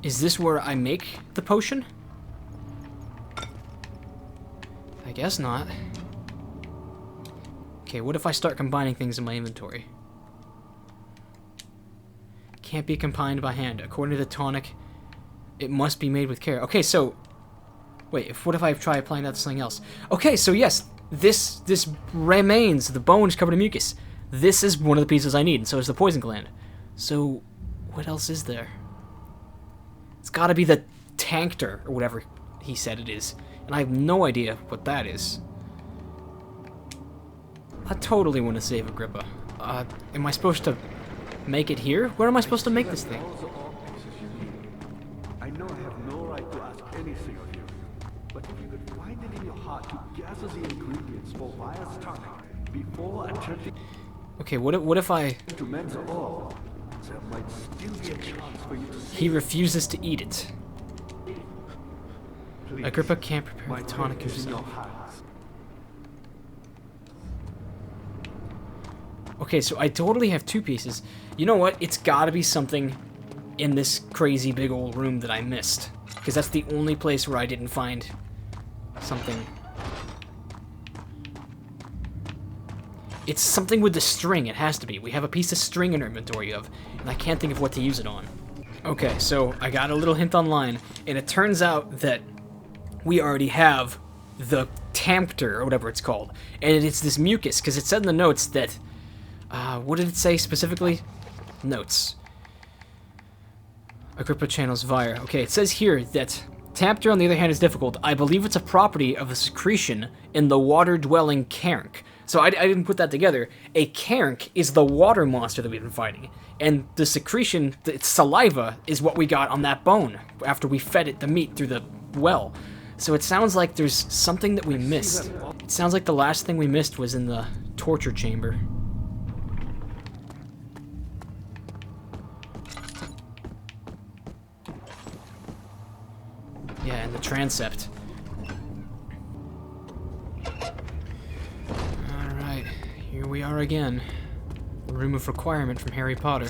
Is this where I make the potion? I guess not. Okay, what if I start combining things in my inventory? Can't be combined by hand. According to the tonic, it must be made with care. Okay, so... Wait, what if I try applying that to something else? Okay, so yes, this remains. The bone is covered in mucus. This is one of the pieces I need, and so is the poison gland. So, what else is there? It's gotta be the tanctor, or whatever he said it is. And I have no idea what that is. I totally want to save Agrippa. Am I supposed to make it here? Where am I supposed to make this thing? I know I have no right to ask anything of you, but if you could find it in your heart to gather the ingredients for Vire's tonic before attempting Okay, what if I... to men's all, there might still be a chance for you to He refuses to eat it. please. Agrippa can't prepare My the tonic fate is in your himself. hands. Okay, so I totally have two pieces. You know what? It's gotta be something in this crazy big old room that I missed. Because that's the only place where I didn't find something. It's something with the string, it has to be. We have a piece of string in our inventory of, and I can't think of what to use it on. Okay, so I got a little hint online, and it turns out that we already have the tampter, or whatever it's called. And it's this mucus, because it said in the notes that... what did it say specifically? Notes. Agrippa channels Vire. Okay, it says here that tampter, on the other hand, is difficult. I believe it's a property of a secretion in the water-dwelling cairn. So I didn't put that together. A cairn is the water monster that we've been fighting. And the secretion, its saliva, is what we got on that bone after we fed it the meat through the well. So it sounds like there's something that we missed. It sounds like the last thing we missed was in the torture chamber. Yeah, and the transept. Alright, here we are again. The room of requirement from Harry Potter.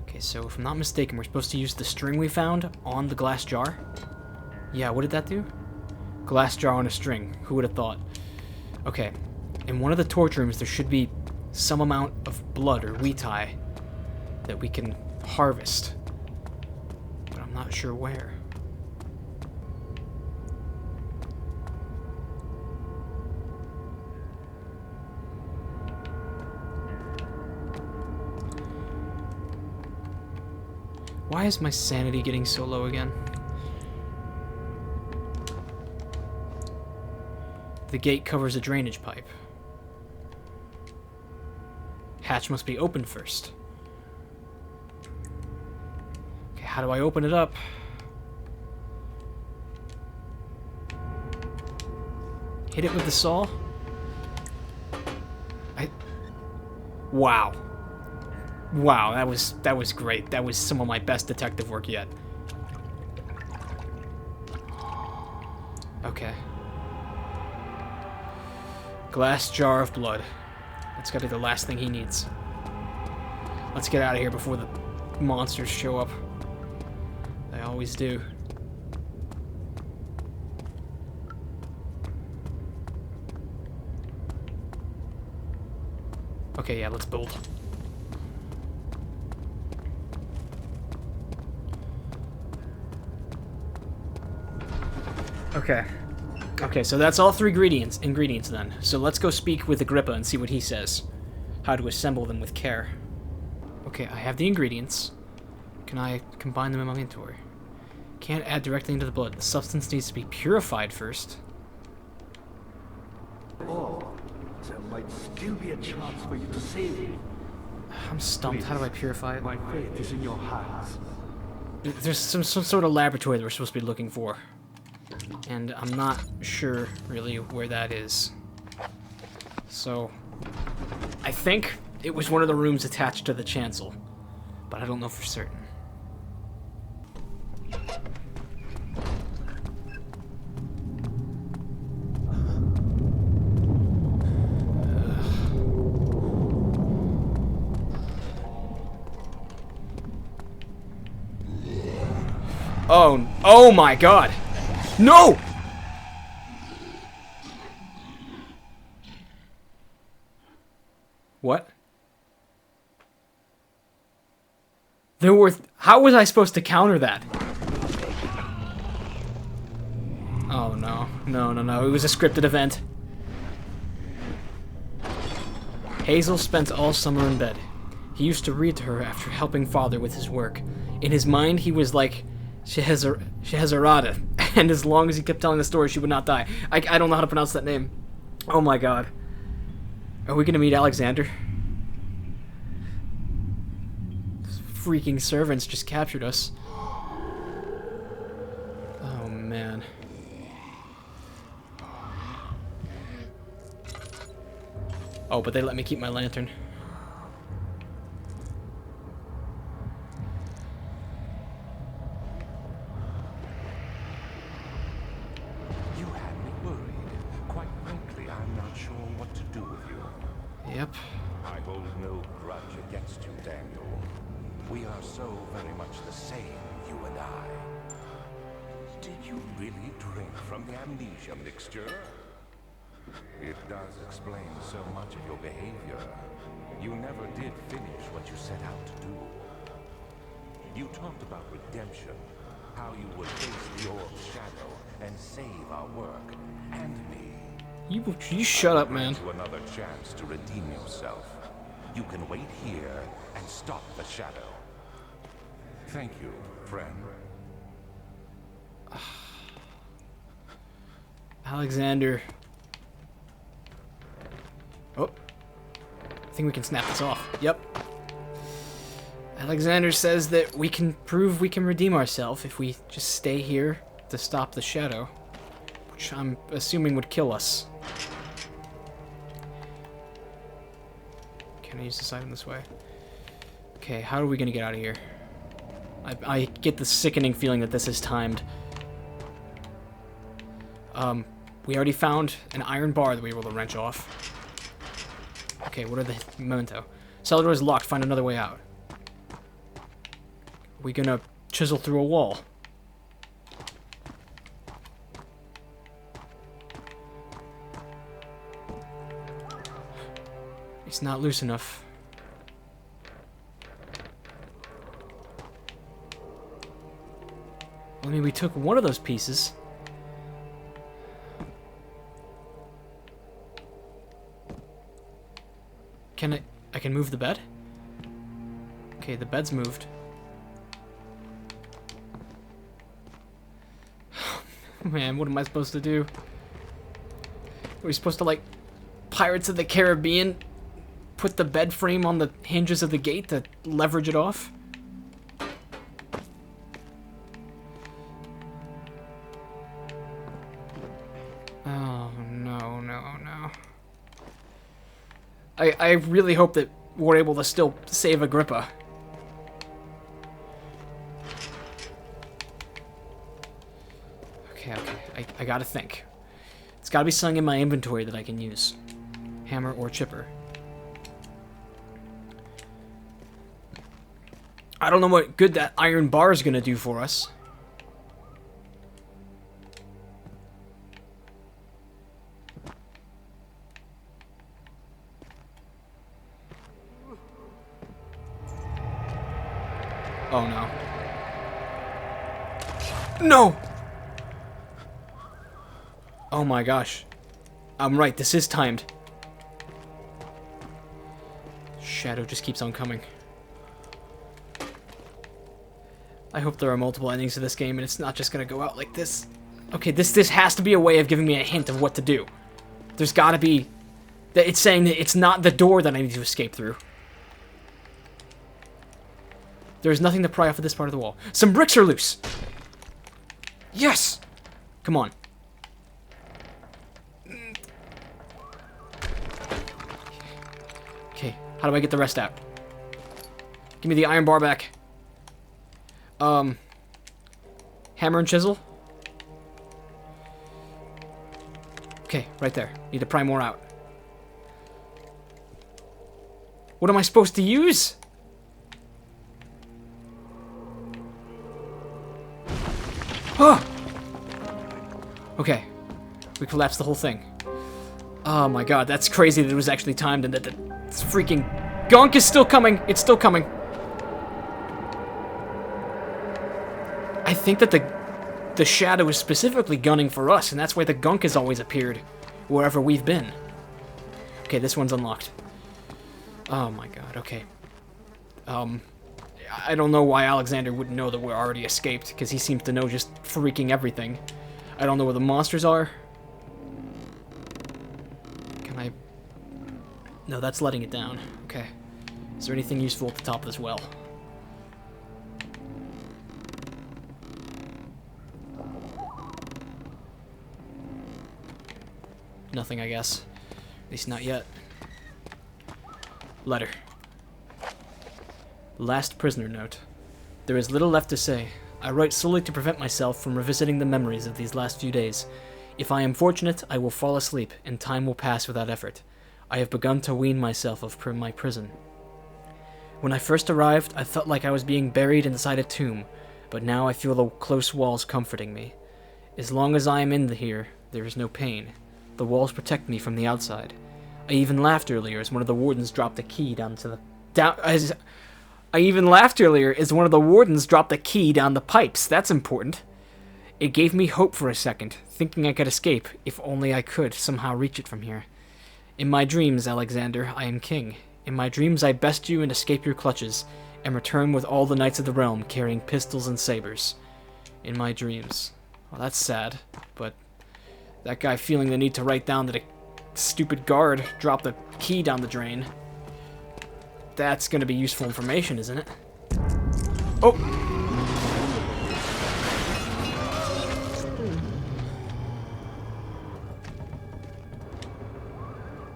Okay, so if I'm not mistaken, we're supposed to use the string we found on the glass jar. Yeah, what did that do? Glass jar on a string. Who would have thought? Okay, in one of the torture rooms there should be some amount of blood or wheatie that we can harvest. But I'm not sure where. Why is my sanity getting so low again? The gate covers a drainage pipe. Hatch must be opened first. Okay, how do I open it up? Hit it with the saw? Wow. Wow, that was great. That was some of my best detective work yet. Okay. Glass jar of blood. That's gotta be the last thing he needs. Let's get out of here before the monsters show up. They always do. Okay, yeah, let's build. Okay. Okay, so that's all three ingredients then. So let's go speak with Agrippa and see what he says. How to assemble them with care. Okay, I have the ingredients. Can I combine them in my inventory? Can't add directly into the blood. The substance needs to be purified first. Oh, there might still be a chance for you to save me. I'm stumped. How do I purify it? My fate is in your hands. There's some sort of laboratory that we're supposed to be looking for. And I'm not sure really where that is. So, I think it was one of the rooms attached to the chancel, but I don't know for certain. Oh my god. No! What? There were... How was I supposed to counter that? Oh no. No. It was a scripted event. Hazel spent all summer in bed. He used to read to her after helping father with his work. In his mind, he was like Scheherazade, and as long as he kept telling the story, she would not die. I don't know how to pronounce that name. Oh my god. Are we gonna meet Alexander? Freaking servants just captured us. Oh man. Oh, but they let me keep my lantern. You had me worried. Quite frankly, I'm not sure what to do with you. Yep. I hold no grudge against you, Daniel. We are so very much the same, you and I. Did you really drink from the amnesia mixture? It does explain so much of your behavior. You never did finish what you set out to do. You talked about redemption, how you would face the old shadow and save our work and me. You shut up, man. To another chance to redeem yourself. You can wait here and stop the shadow. Thank you, friend. Alexander. Oh. I think we can snap this off. Yep. Alexander says that we can prove we can redeem ourselves if we just stay here to stop the shadow. Which I'm assuming would kill us. Can I use this item this way? Okay, how are we gonna get out of here? I get the sickening feeling that this is timed. We already found an iron bar that we were able to wrench off. Okay, what are the memento? Cellar door is locked. Find another way out. Are we gonna chisel through a wall? It's not loose enough. I mean, we took one of those pieces. I can move the bed? Okay, the bed's moved. Man, what am I supposed to do? Are we supposed to, like, Pirates of the Caribbean, put the bed frame on the hinges of the gate to leverage it off? Oh, no. I really hope that we're able to still save Agrippa. Okay, I gotta think. It's gotta be something in my inventory that I can use. Hammer or chipper. I don't know what good that iron bar is gonna do for us. Oh no. No! Oh my gosh. I'm right, this is timed. Shadow just keeps on coming. I hope there are multiple endings to this game and it's not just gonna go out like this. Okay, this has to be a way of giving me a hint of what to do. There's gotta be... It's saying that it's not the door that I need to escape through. There's nothing to pry off of this part of the wall. Some bricks are loose! Yes! Come on. Okay, how do I get the rest out? Give me the iron bar back. Hammer and chisel? Okay, right there. Need to pry more out. What am I supposed to use? Oh! Okay. We collapsed the whole thing. Oh my god, that's crazy that it was actually timed and that the freaking gunk is still coming. It's still coming. I think that the shadow is specifically gunning for us, and that's why the gunk has always appeared wherever we've been. Okay, this one's unlocked. Oh my god, okay. I don't know why Alexander wouldn't know that we're already escaped, because he seems to know just freaking everything. I don't know where the monsters are. Can I... No, that's letting it down. Okay. Is there anything useful at the top of this well? Nothing, I guess. At least not yet. Letter. Last prisoner note. There is little left to say. I write solely to prevent myself from revisiting the memories of these last few days. If I am fortunate, I will fall asleep, and time will pass without effort. I have begun to wean myself of my prison. When I first arrived, I felt like I was being buried inside a tomb, but now I feel the close walls comforting me. As long as I am in here, there is no pain. The walls protect me from the outside. I even laughed earlier as one of the wardens dropped a key down the key down the pipes. That's important. It gave me hope for a second, thinking I could escape, if only I could somehow reach it from here. In my dreams, Alexander, I am king. In my dreams, I best you and escape your clutches, and return with all the knights of the realm carrying pistols and sabers. In my dreams. Well, that's sad, but that guy feeling the need to write down that a stupid guard dropped a key down the drain. That's gonna be useful information, isn't it? Oh!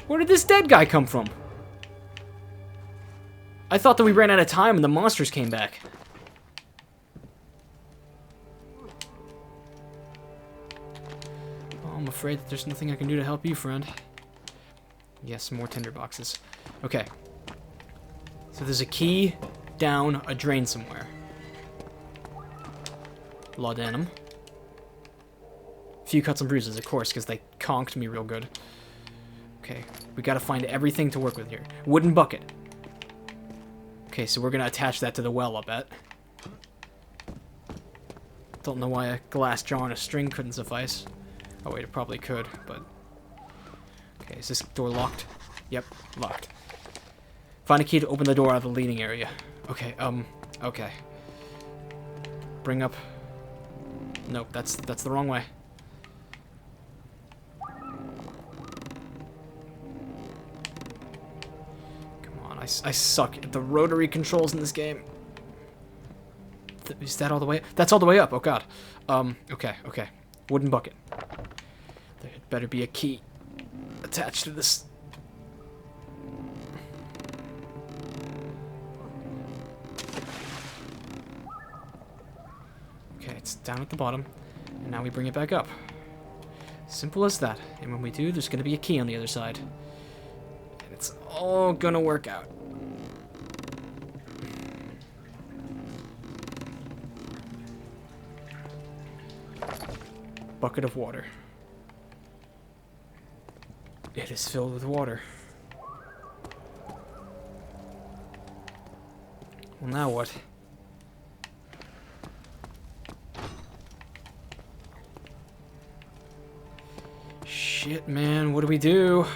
Where did this dead guy come from? I thought that we ran out of time and the monsters came back. Well, I'm afraid that there's nothing I can do to help you, friend. Yes, more tinderboxes. Okay. So there's a key down a drain somewhere. Laudanum. Few cuts and bruises, of course, because they conked me real good. Okay, we gotta find everything to work with here. Wooden bucket. Okay, so we're gonna attach that to the well, I bet. Don't know why a glass jar and a string couldn't suffice. Oh wait, it probably could, but... Okay, is this door locked? Yep, locked. Find a key to open the door out of the leading area. Okay, okay. Bring up... Nope, that's the wrong way. Come on, I suck at the rotary controls in this game. Is that all the way? That's all the way up, oh god. Okay. Wooden bucket. There better be a key attached to this. Okay, it's down at the bottom, and now we bring it back up. Simple as that. And when we do, there's gonna be a key on the other side. And it's all gonna work out. Bucket of water. It is filled with water. Well, now what? Shit, man, what do we do?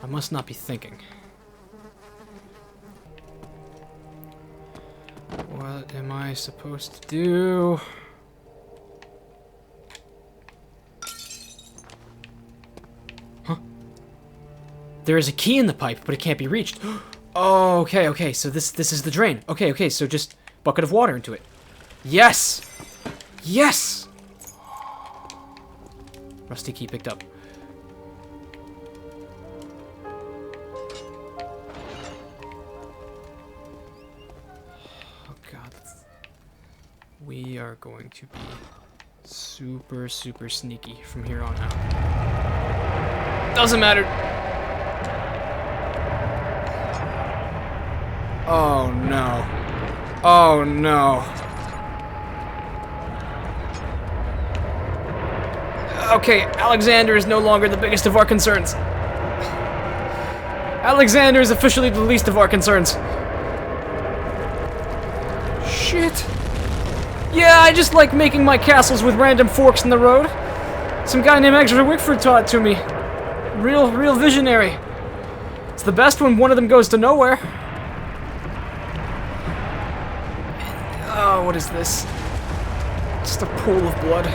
I must not be thinking. What am I supposed to do? Huh? There is a key in the pipe, but it can't be reached. Oh, okay, so this is the drain. Okay, so just bucket of water into it. Yes! Yes! Rusty key picked up. Oh god. We are going to be super sneaky from here on out. Doesn't matter. Oh no. Oh no. Okay, Alexander is no longer the biggest of our concerns. Alexander is officially the least of our concerns. Shit. Yeah, I just like making my castles with random forks in the road. Some guy named Ezra Wickford taught it to me. Real visionary. It's the best when one of them goes to nowhere. Oh, what is this? Just a pool of blood.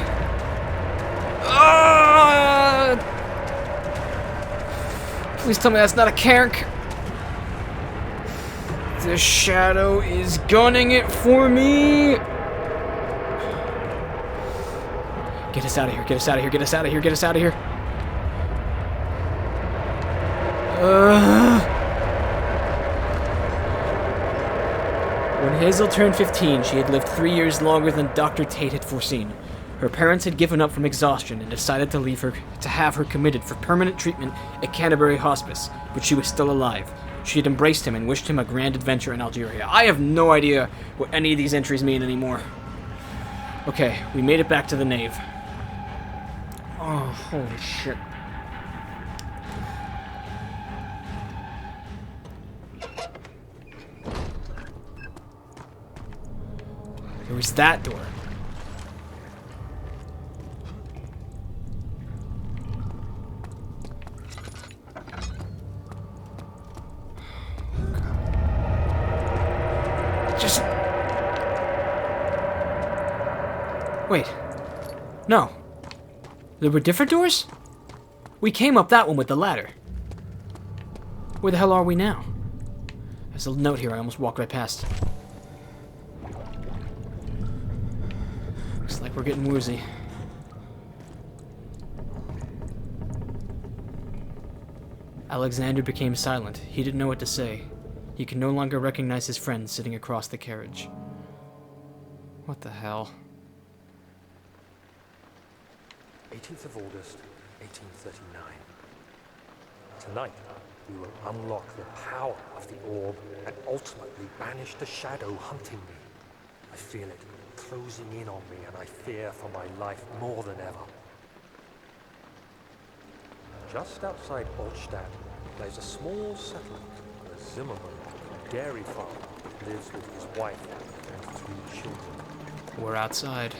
Please tell me that's not a Cairn. The shadow is gunning it for me. Get us out of here, get us out of here, get us out of here, get us out of here. When Hazel turned 15, she had lived 3 years longer than Dr. Tate had foreseen. Her parents had given up from exhaustion and decided to leave her to have her committed for permanent treatment at Canterbury Hospice, but she was still alive. She had embraced him and wished him a grand adventure in Algeria. I have no idea what any of these entries mean anymore. Okay, we made it back to the nave. Oh, holy shit. There was that door. Just... Wait. No. There were different doors? We came up that one with the ladder. Where the hell are we now? There's a note here I almost walked right past. Looks like we're getting woozy. Alexander became silent. He didn't know what to say. He could no longer recognize his friend sitting across the carriage. What the hell? 18th of August, 1839. Tonight, we will unlock the power of the orb and ultimately banish the shadow hunting me. I feel it closing in on me, and I fear for my life more than ever. Just outside Altstadt lies a small settlement where Zimmerman, a dairy farmer, lives with his wife and 3 children. We're outside.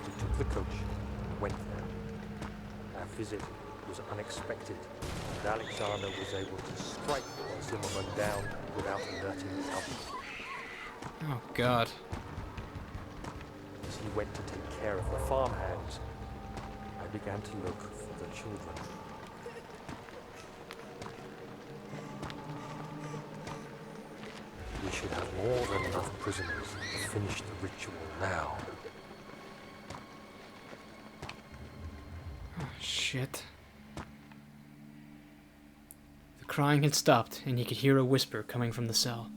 We took the coach and went there. Our visit was unexpected, and Alexander was able to strike Zimmerman down without alerting others. Oh, God. As he went to take care of the farmhands, I began to look for the children. We should have more than enough prisoners to finish the ritual now. Oh, shit. The crying had stopped, and he could hear a whisper coming from the cell.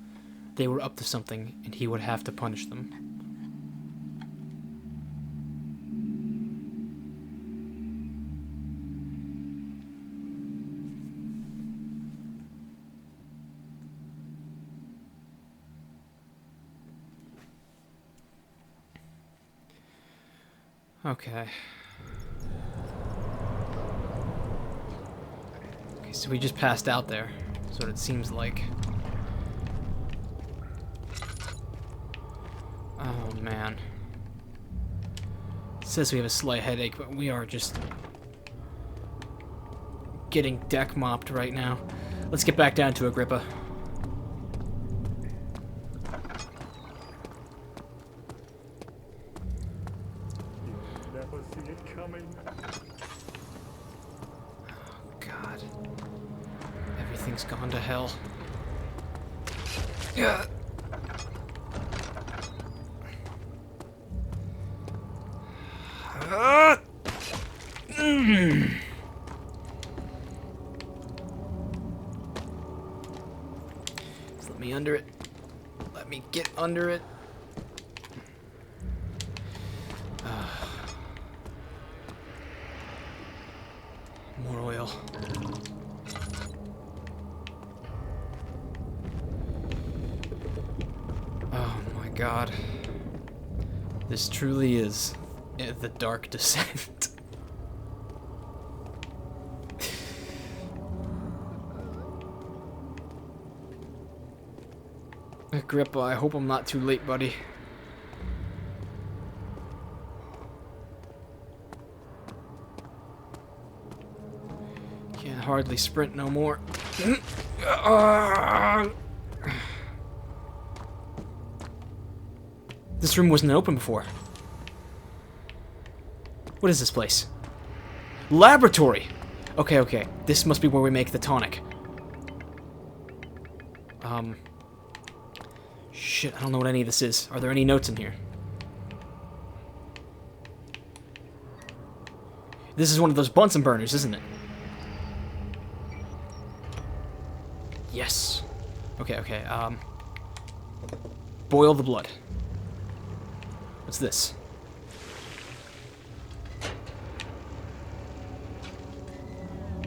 They were up to something, and he would have to punish them. Okay. Okay, so we just passed out there. That's what it seems like. Oh, man. It says we have a slight headache, but we are just getting deck mopped right now. Let's get back down to Agrippa. Never see it coming. Oh, God. Everything's gone to hell. Yeah. Just let me under it. Let me get under it. More oil. God. This truly is the Dark Descent. Agrippa, I hope I'm not too late, buddy. Can't hardly sprint no more. This room wasn't open before. What is this place? Laboratory! Okay, okay. This must be where we make the tonic. Shit, I don't know what any of this is. Are there any notes in here? This is one of those Bunsen burners, isn't it? Yes. Okay, okay, boil the blood. What's this?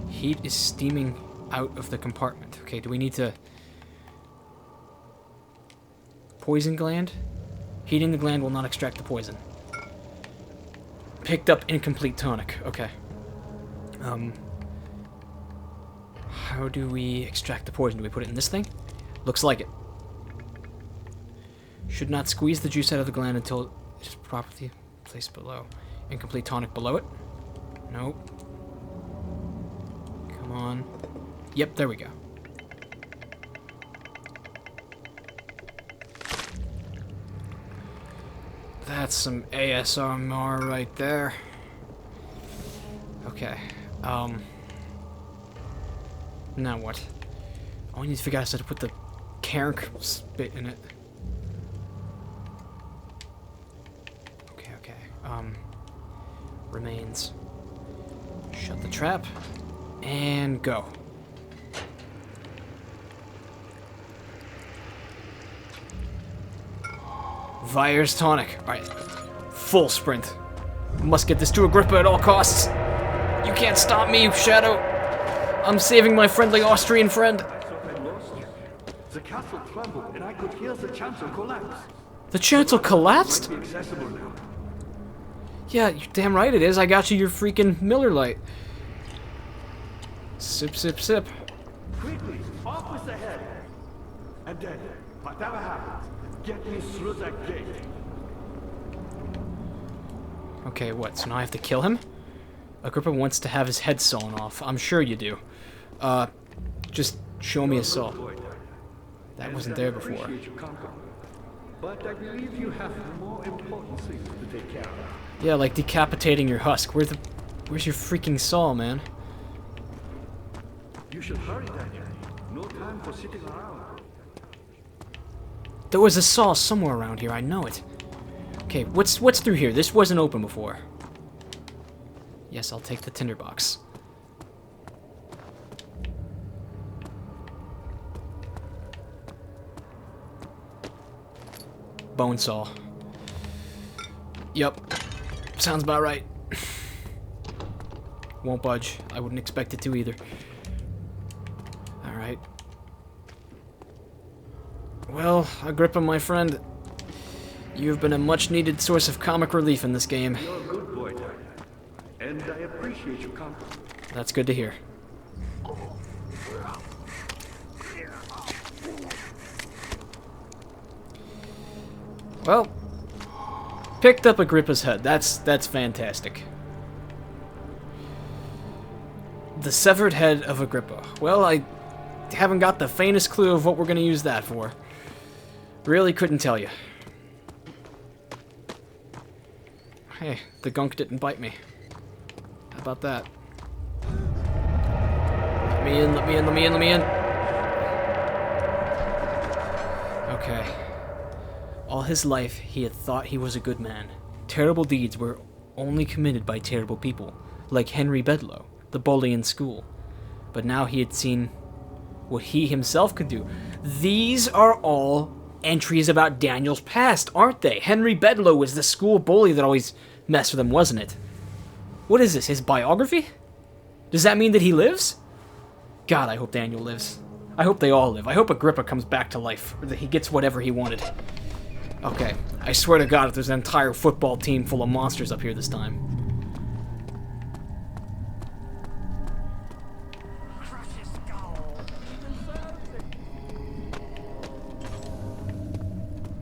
Heat is steaming out of the compartment. Okay, do we need to... Poison gland? Heating the gland will not extract the poison. Picked up incomplete tonic. Okay. How do we extract the poison? Do we put it in this thing? Looks like it. Should not squeeze the juice out of the gland until it is properly placed below. Incomplete tonic below it? Nope. Come on. Yep, there we go. That's some ASMR right there. Okay. Now what? Oh, I need to figure out how to put the Cairn spit in it. Okay, okay. Remains. Shut the trap. And go. Vire's tonic. Alright. Full sprint. Must get this to Agrippa at all costs. You can't stop me, Shadow. I'm saving my friendly Austrian friend. I lost you. The castle trembled, and I could hear the chancel collapse. The chancel collapsed? Might be accessible now. Yeah, you're damn right it is. I got you your freaking Miller Lite. Sip, sip, sip. Quickly, off with the head. And then, whatever happens, get me through that gate. Okay, what? So now I have to kill him? Agrippa wants to have his head sawn off. I'm sure you do. Just show me a saw. That wasn't there before. Appreciate you, Conqueror. But I believe you have more important things to take care of. Yeah, like decapitating your husk. Where's your freaking saw, man? You should hurry, Daniel. No time for sitting around. There was a saw somewhere around here. I know it. Okay, what's through here? This wasn't open before. Yes, I'll take the tinderbox. Bone saw. Yup. Sounds about right. Won't budge. I wouldn't expect it to either. Alright. Well, Agrippa, my friend, you've been a much-needed source of comic relief in this game. You're a good boy, Daniel. And I appreciate your confidence. That's good to hear. Well, picked up Agrippa's head. That's fantastic. The severed head of Agrippa. Well, I haven't got the faintest clue of what we're going to use that for. Really couldn't tell you. Hey, the gunk didn't bite me. How about that? Let me in, let me in, let me in, let me in. Okay. All his life, he had thought he was a good man. Terrible deeds were only committed by terrible people, like Henry Bedloe, the bully in school. But now he had seen what he himself could do. These are all entries about Daniel's past, aren't they? Henry Bedloe was the school bully that always messed with him, wasn't it? What is this, his biography? Does that mean that he lives? God, I hope Daniel lives. I hope they all live. I hope Agrippa comes back to life, or that he gets whatever he wanted. Okay, I swear to God if there's an entire football team full of monsters up here this time.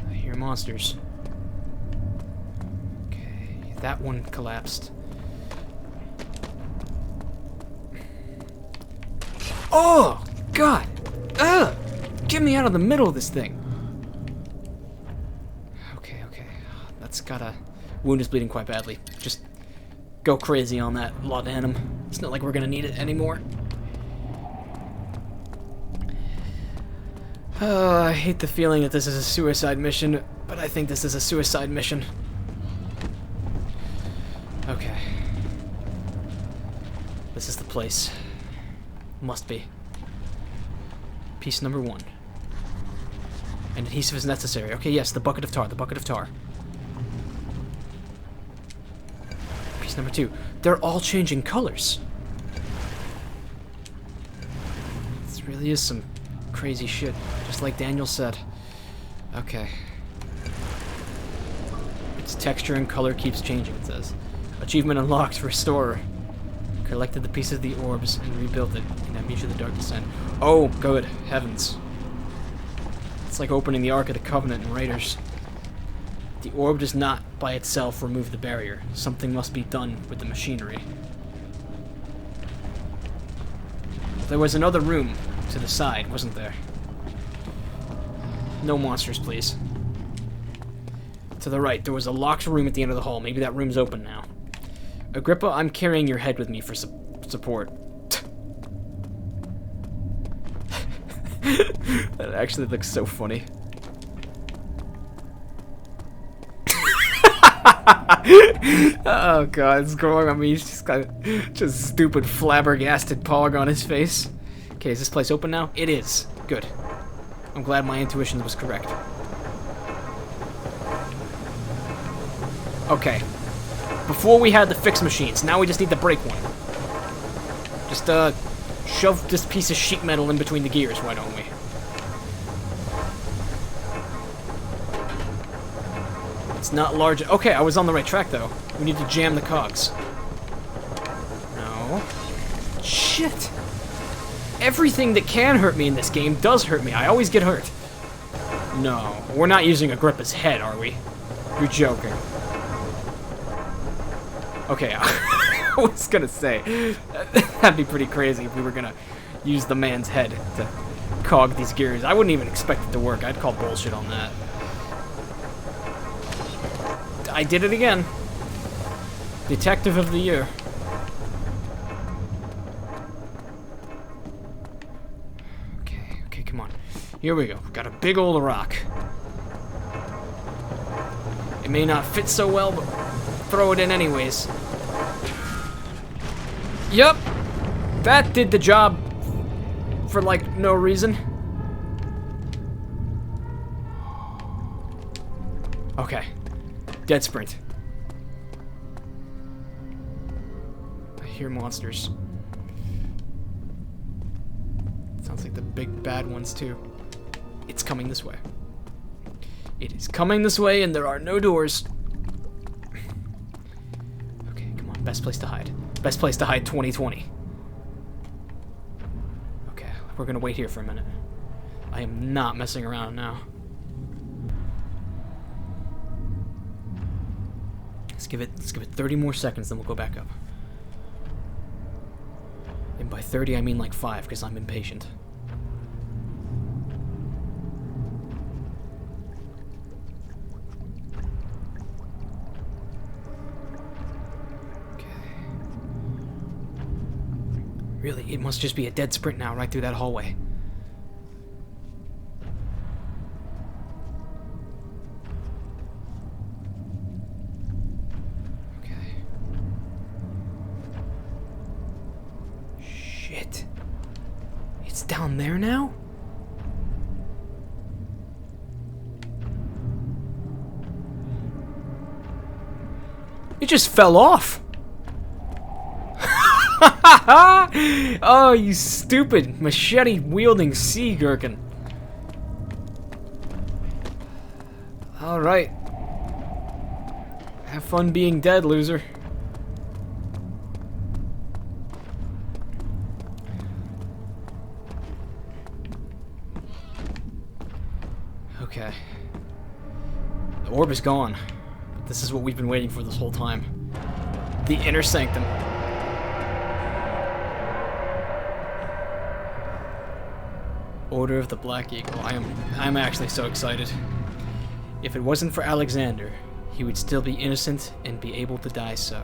I hear monsters. Okay, that one collapsed. Oh, God! Ugh! Get me out of the middle of this thing! Okay. That's gotta... Wound is bleeding quite badly. Just go crazy on that laudanum. It's not like we're gonna need it anymore. I hate the feeling that this is a suicide mission, but I think this is a suicide mission. Okay. This is the place. Must be. Piece number 1. And adhesive is necessary. Okay, yes, the bucket of tar, Piece number 2. They're all changing colors. This really is some crazy shit, just like Daniel said. Okay. Its texture and color keeps changing, it says. Achievement unlocked, Restorer. Collected the pieces of the orbs and rebuilt it in Amnesia the Dark Descent. Oh, good heavens. It's like opening the Ark of the Covenant in Raiders. The orb does not, by itself, remove the barrier. Something must be done with the machinery. There was another room to the side, wasn't there? No monsters, please. To the right, there was a locked room at the end of the hall. Maybe that room's open now. Agrippa, I'm carrying your head with me for support. That actually looks so funny. Oh god, it's growing on me. He's just got just stupid flabbergasted pog on his face. Okay, is this place open now? It is. Good. I'm glad my intuition was correct. Okay. Before we had the fix machines, now we just need to break one. Just, shove this piece of sheet metal in between the gears, why don't we? It's not large. Okay, I was on the right track, though. We need to jam the cogs. No. Shit! Everything that can hurt me in this game does hurt me. I always get hurt. No. We're not using Agrippa's head, are we? You're joking. Okay, I was gonna say, that'd be pretty crazy if we were gonna use the man's head to cog these gears. I wouldn't even expect it to work. I'd call bullshit on that. I did it again. Detective of the Year. Okay, come on. Here we go. We've got a big old rock. It may not fit so well, but throw it in anyways. Yep, that did the job for like no reason. Okay, dead sprint. I hear monsters. Sounds like the big bad ones too. It's coming this way. It is coming this way and there are no doors. Okay, come on, best place to hide. Best place to hide 2020. Okay, we're gonna wait here for a minute. I am not messing around now. Let's give it 30 more seconds, then we'll go back up. And by 30 I mean like 5, because I'm impatient. Really, it must just be a dead sprint now, right through that hallway. Okay. Shit. It's down there now? It just fell off. Oh, you stupid machete-wielding sea gherkin. Alright. Have fun being dead, loser. Okay. The orb is gone. But this is what we've been waiting for this whole time. The inner sanctum. Order of the Black Eagle. I'm actually so excited. If it wasn't for Alexander, he would still be innocent and be able to die so.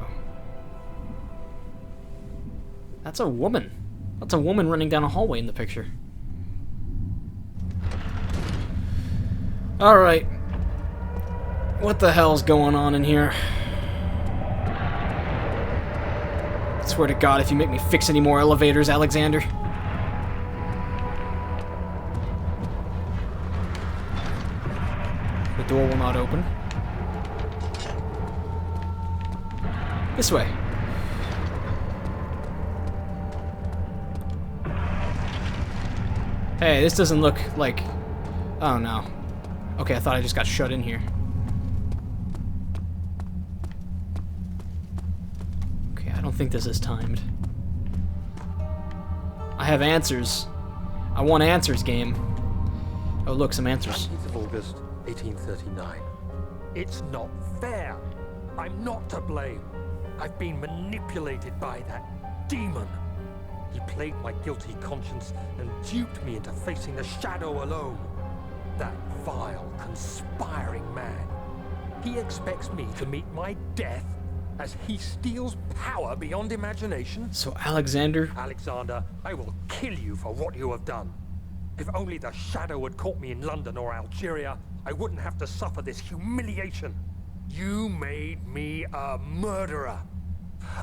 That's a woman. That's a woman running down a hallway in the picture. Alright. What the hell's going on in here? I swear to God, if you make me fix any more elevators, Alexander. The door will not open. This way. Hey, this doesn't look like... Oh, no. Okay, I thought I just got shut in here. Okay, I don't think this is timed. I have answers. I want answers, game. Oh, look, some answers. 19th of August, 1839. It's not fair. I'm not to blame. I've been manipulated by that demon. He played my guilty conscience and duped me into facing the shadow alone. That vile, conspiring man. He expects me to meet my death as he steals power beyond imagination. So Alexander... Alexander, I will kill you for what you have done. If only the shadow had caught me in London or Algeria, I wouldn't have to suffer this humiliation. You made me a murderer.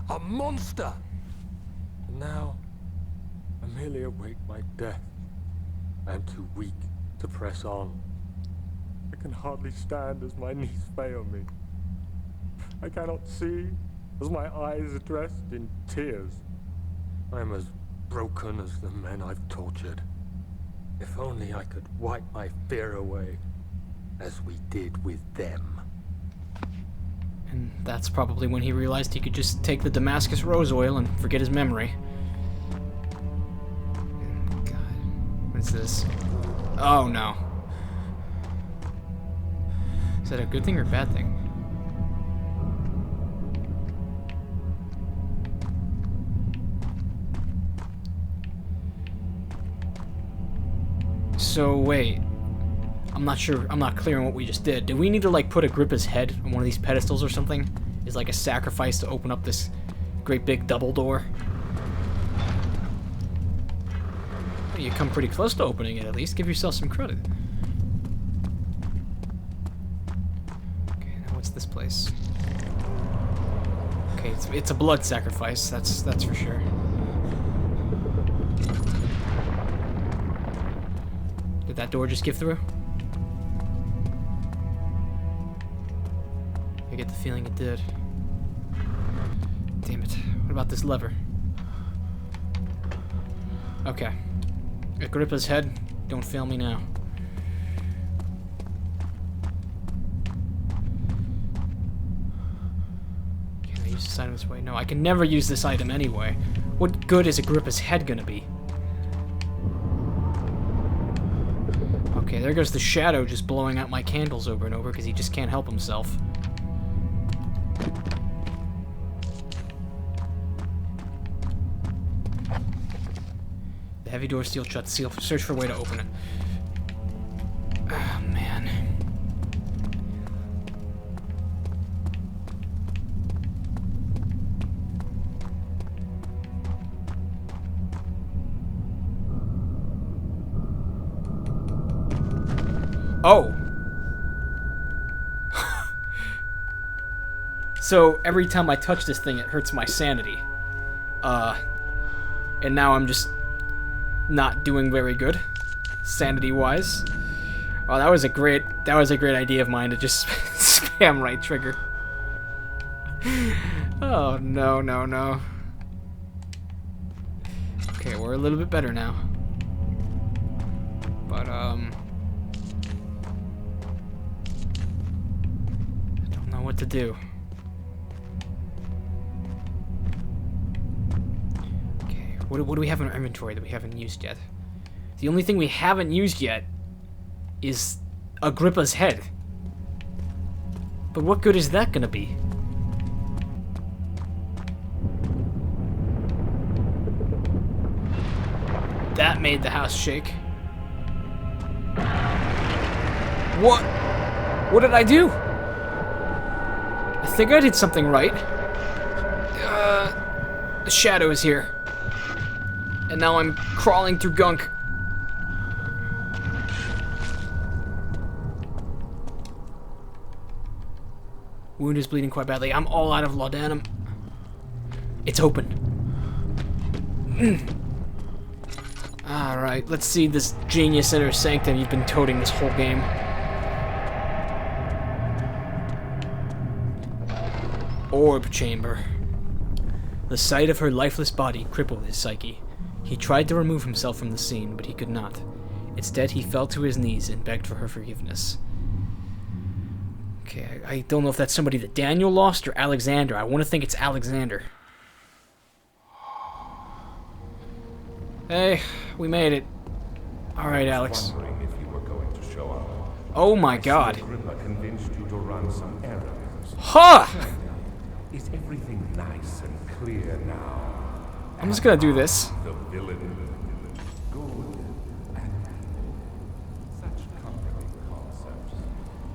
A monster. And now, I merely await my death. I am too weak to press on. I can hardly stand as my knees fail me. I cannot see as my eyes are dressed in tears. I am as broken as the men I've tortured. If only I could wipe my fear away, as we did with them. And that's probably when he realized he could just take the Damascus rose oil and forget his memory. God, what is this? Oh no. Is that a good thing or a bad thing? So wait, I'm not sure, I'm not clear on what we just did. Do we need to like put Agrippa's head on one of these pedestals or something? Is like a sacrifice to open up this great big double door? Well, you come pretty close to opening it at least. Give yourself some credit. Okay, now what's this place? Okay, it's a blood sacrifice. That's for sure. Did that door just give through? I get the feeling it did. Damn it. What about this lever? Okay. Agrippa's head. Don't fail me now. Can I use this item this way? No, I can never use this item anyway. What good is Agrippa's head gonna be? Okay, there goes the shadow just blowing out my candles over and over because he just can't help himself. The heavy door sealed shut. Search for a way to open it. Oh, man. Oh! So, every time I touch this thing, it hurts my sanity. And now I'm just not doing very good, sanity-wise. Oh, that was a great idea of mine to just spam right trigger. Oh, no, no, no. Okay, we're a little bit better now. But, what to do. Okay, what do we have in our inventory that we haven't used yet? The only thing we haven't used yet is Agrippa's head. But what good is that gonna be? That made the house shake. What? What did I do? I think I did something right. The shadow is here. And now I'm crawling through gunk. Wound is bleeding quite badly. I'm all out of laudanum. It's open. Alright, let's see this genius inner sanctum you've been toting this whole game. Orb chamber. The sight of her lifeless body crippled his psyche. He tried to remove himself from the scene, but he could not. Instead, he fell to his knees and begged for her forgiveness. Okay, I don't know if that's somebody that Daniel lost or Alexander. I want to think it's Alexander. Hey, we made it. Alright, Alex. Wondering if you were going to show up. Oh my god. Agrippa convinced you to run some errands. Ha! Is everything nice and clear now? I'm just gonna do this. The villain. Good and evil. Such comforting concepts,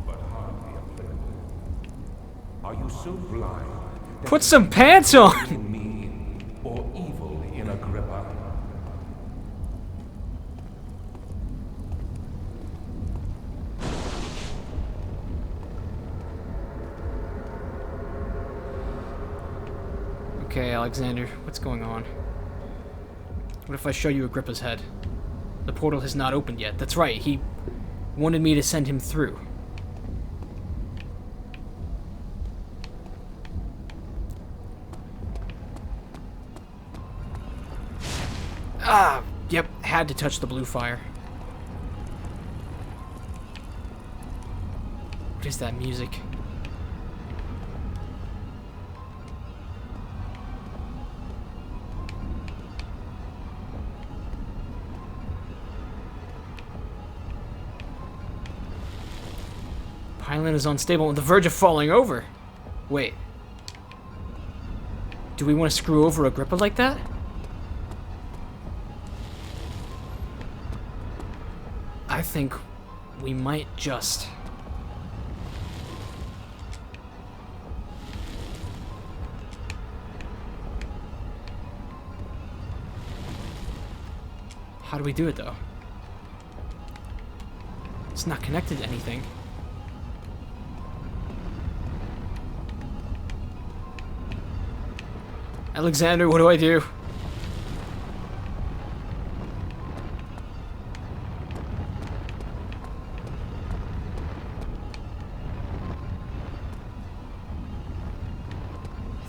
but hardly applicable. Are you so blind that Put some pants on! you me or evil in Agrippa? Okay, Alexander, what's going on? What if I show you Agrippa's head? The portal has not opened yet. That's right, he wanted me to send him through. Ah, yep, had to touch the blue fire. What is that music? Pylon is unstable on the verge of falling over. Wait. Do we want to screw over Agrippa like that? I think we might just. How do we do it though? It's not connected to anything. Alexander, what do I do?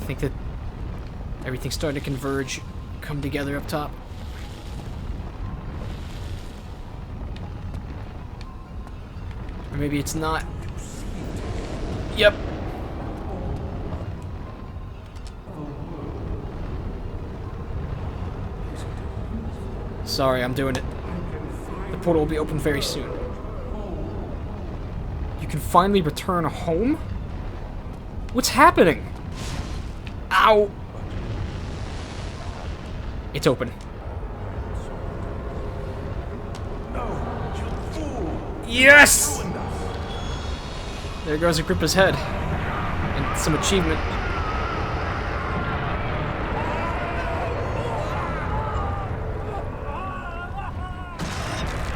I think that everything's starting to converge, come together up top. Or maybe it's not. Yep. Sorry, I'm doing it. The portal will be open very soon. You can finally return home? What's happening? Ow! It's open. Yes! There goes Agrippa's head. And some achievement.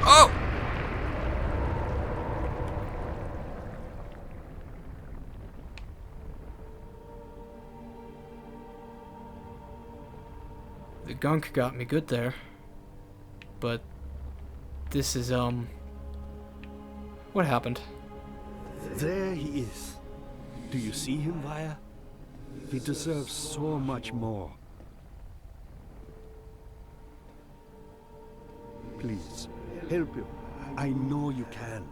Oh! The gunk got me good there. But this is, what happened? There he is. Do you see him, Vaya? He deserves so much more. Please, help him. I know you can.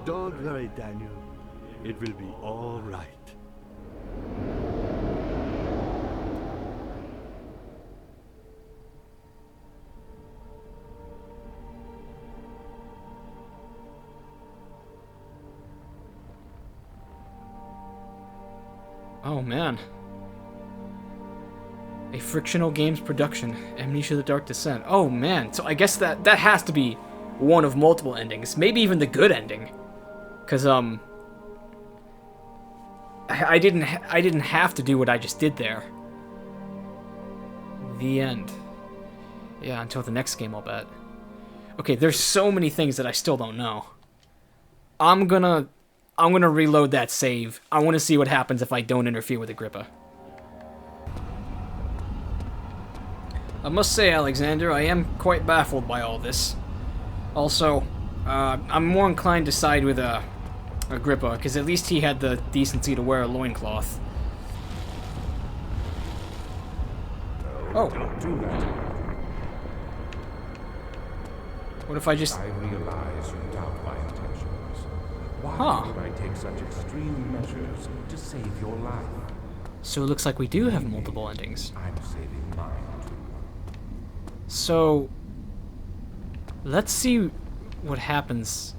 Don't worry, Daniel. It will be all right. Oh man. A Frictional Games production, Amnesia: The Dark Descent. Oh man, so I guess that has to be one of multiple endings, maybe even the good ending. Cause I didn't have to do what I just did there. The end. Yeah, until the next game, I'll bet. Okay, there's so many things that I still don't know. I'm gonna reload that save. I want to see what happens if I don't interfere with Agrippa. I must say, Alexander, I am quite baffled by all this. Also, I'm more inclined to side with Agrippa, because at least he had the decency to wear a loincloth. Oh. Don't do that. What if I just... I realize you doubt my intentions. Why Huh. would I take such extreme measures to save your life? So it looks like we do have multiple endings. I'm saving mine too. So... let's see what happens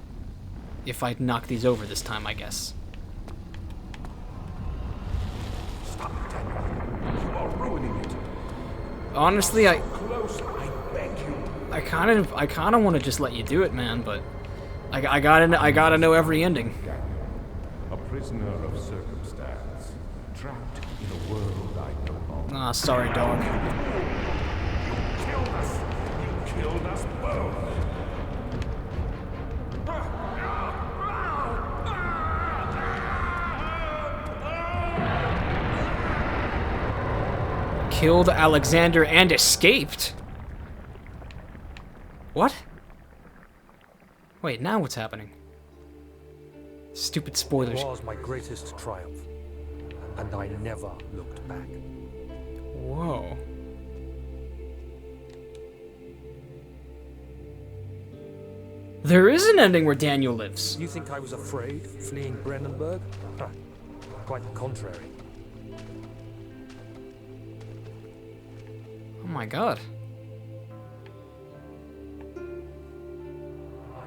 if I knock these over this time, I guess. Stop it, Daniel. You are ruining it. Honestly, Close, I beg you. I kind of want to just let you do it, man, but I gotta know every ending. Daniel, a prisoner of circumstance, trapped in a world I no longer. Ah, sorry, dog. You killed us. You killed us both. Killed Alexander and escaped? What? Wait, now what's happening? Stupid It spoilers. was my greatest triumph, and I never looked back. Whoa. There is an ending where Daniel lives. You think I was afraid fleeing Brennenberg? Huh. Quite the contrary. Oh my god.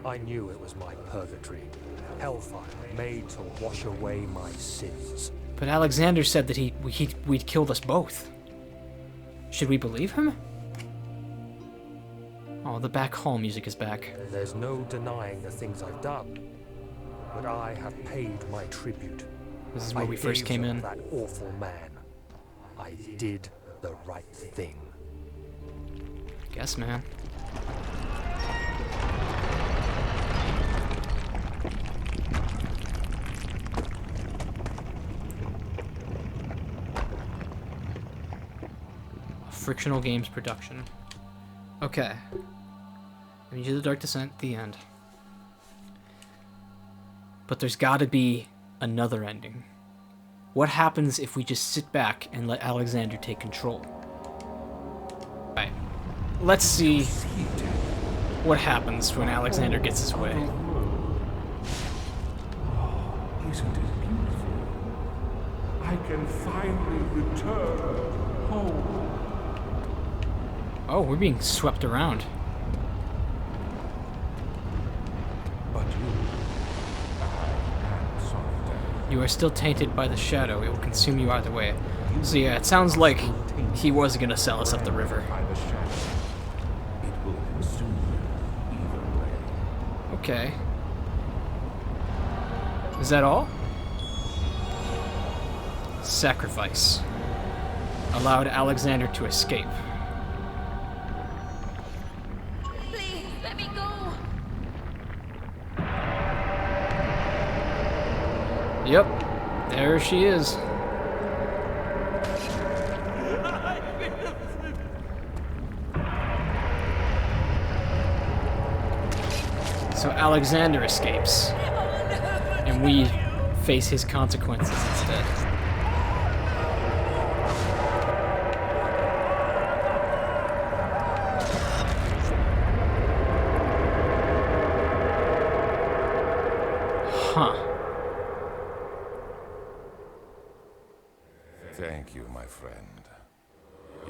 I knew it was my purgatory, hellfire made to wash away my sins. But Alexander said that we'd killed us both. Should we believe him? Oh, the back hall music is back. There's no denying the things I've done, but I have paid my tribute. This is where I we first gave came them in. That awful man. I did the right thing. Guess, man. A Frictional Games production. Okay. Amnesia: The Dark Descent, the end. But there's gotta be another ending. What happens if we just sit back and let Alexander take control? Right. Let's see what happens when Alexander gets his way. Isn't it beautiful? I can finally return home. Oh, we're being swept around. But I am soft. You are still tainted by the shadow. It will consume you either way. So yeah, it sounds like he was gonna sell us up the river. By the shadow, it will consume you either way. Okay. Is that all? Sacrifice. Allowed Alexander to escape. Please, let me go. Yep. There she is. So Alexander escapes. And we face his consequences instead. Huh. Thank you, my friend.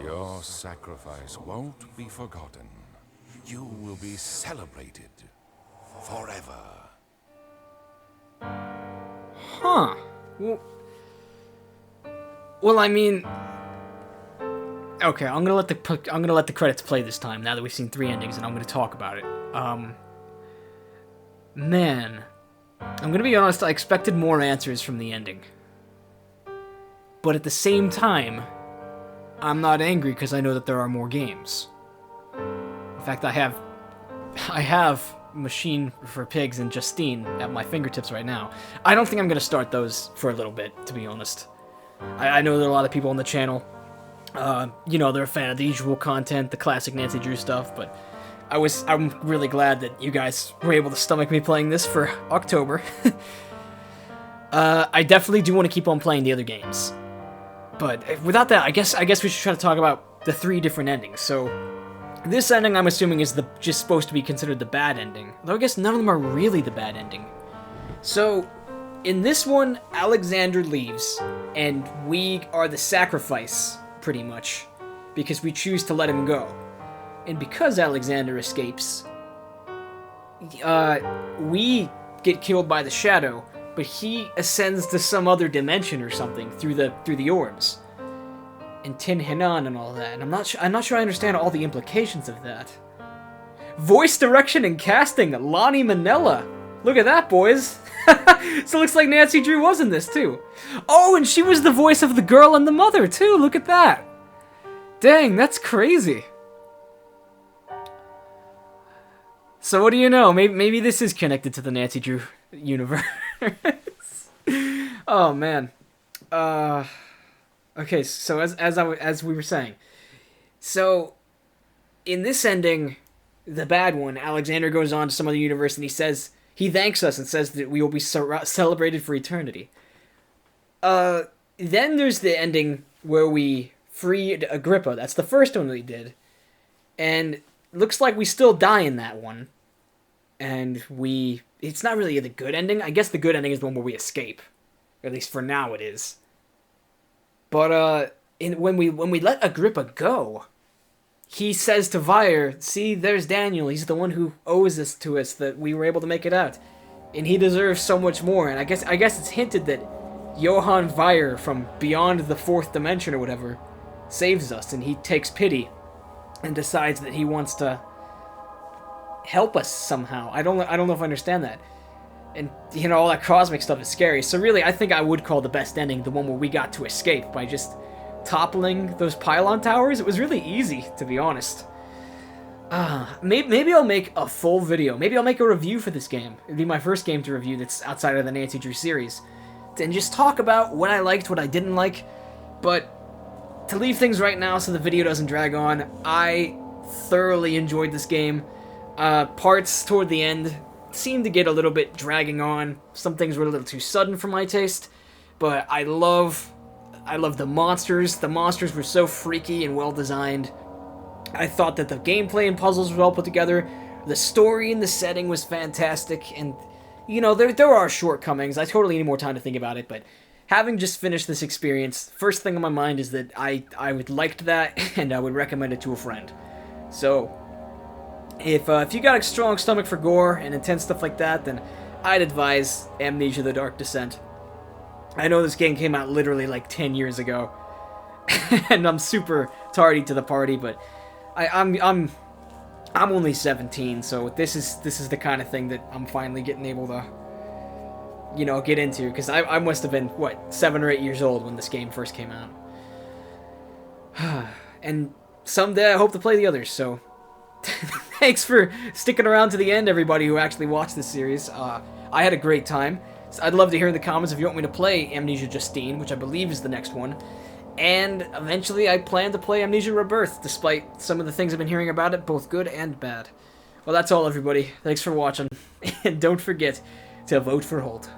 Your sacrifice won't be forgotten. You will be celebrated forever. Huh. Well, I mean, okay, I'm gonna let the credits play this time. Now that we've seen 3 endings, and I'm gonna talk about it. Man, I'm gonna be honest. I expected more answers from the ending, but at the same time, I'm not angry because I know that there are more games. In fact, I have Machine for Pigs and Justine at my fingertips right now. I don't think I'm gonna start those for a little bit, to be honest. I know there are a lot of people on the channel. You know, they're a fan of the usual content, the classic Nancy Drew stuff, but I'm really glad that you guys were able to stomach me playing this for October. I definitely do want to keep on playing the other games. But without that, I guess we should try to talk about the 3 different endings. So, this ending, I'm assuming, is just supposed to be considered the bad ending. Though I guess none of them are really the bad ending. So, in this one, Alexander leaves, and we are the sacrifice, pretty much, because we choose to let him go. And because Alexander escapes, we get killed by the shadow, but he ascends to some other dimension or something through the orbs, and Tin Hinan and all that. And I'm not sure I understand all the implications of that. Voice direction and casting, Lonnie Manella. Look at that, boys. So it looks like Nancy Drew was in this too. Oh, and she was the voice of the girl and the mother too. Look at that. Dang, that's crazy. So what do you know? Maybe this is connected to the Nancy Drew universe. Oh man. Okay, so as we were saying, so in this ending, the bad one, Alexander goes on to some other universe and he thanks us and says that we will be celebrated for eternity. Then there's the ending where we freed Agrippa. That's the first one we did, and looks like we still die in that one. And it's not really the good ending. I guess the good ending is the one where we escape. Or at least for now it is. But, when we let Agrippa go, he says to Vire, see, there's Daniel. He's the one who owes this to us, that we were able to make it out. And he deserves so much more. And I guess it's hinted that Johann Vire from beyond the 4th dimension or whatever saves us, and he takes pity and decides that he wants to help us somehow. I don't know if I understand that. And, you know, all that cosmic stuff is scary. So really, I think I would call the best ending the one where we got to escape by just toppling those pylon towers. It was really easy, to be honest. Maybe I'll make a full video. Maybe I'll make a review for this game. It'd be my first game to review that's outside of the Nancy Drew series. And just talk about what I liked, what I didn't like. But to leave things right now so the video doesn't drag on, I thoroughly enjoyed this game. Parts toward the end seemed to get a little bit dragging on. Some things were a little too sudden for my taste. But I love the monsters. The monsters were so freaky and well designed. I thought that the gameplay and puzzles were well put together. The story and the setting was fantastic. And, you know, there are shortcomings. I totally need more time to think about it. But having just finished this experience, first thing on my mind is that I would liked that, and I would recommend it to a friend. So, if you got a strong stomach for gore and intense stuff like that, then I'd advise Amnesia: The Dark Descent. I know this game came out literally like 10 years ago, and I'm super tardy to the party, but I'm only 17, so this is the kind of thing that I'm finally getting able to, you know, get into, because I must have been, what, 7 or 8 years old when this game first came out. And someday I hope to play the others, so thanks for sticking around to the end, everybody who actually watched this series. I had a great time. So I'd love to hear in the comments if you want me to play Amnesia Justine, which I believe is the next one. And eventually I plan to play Amnesia Rebirth, despite some of the things I've been hearing about it, both good and bad. Well, that's all, everybody. Thanks for watching, and don't forget to vote for Holt.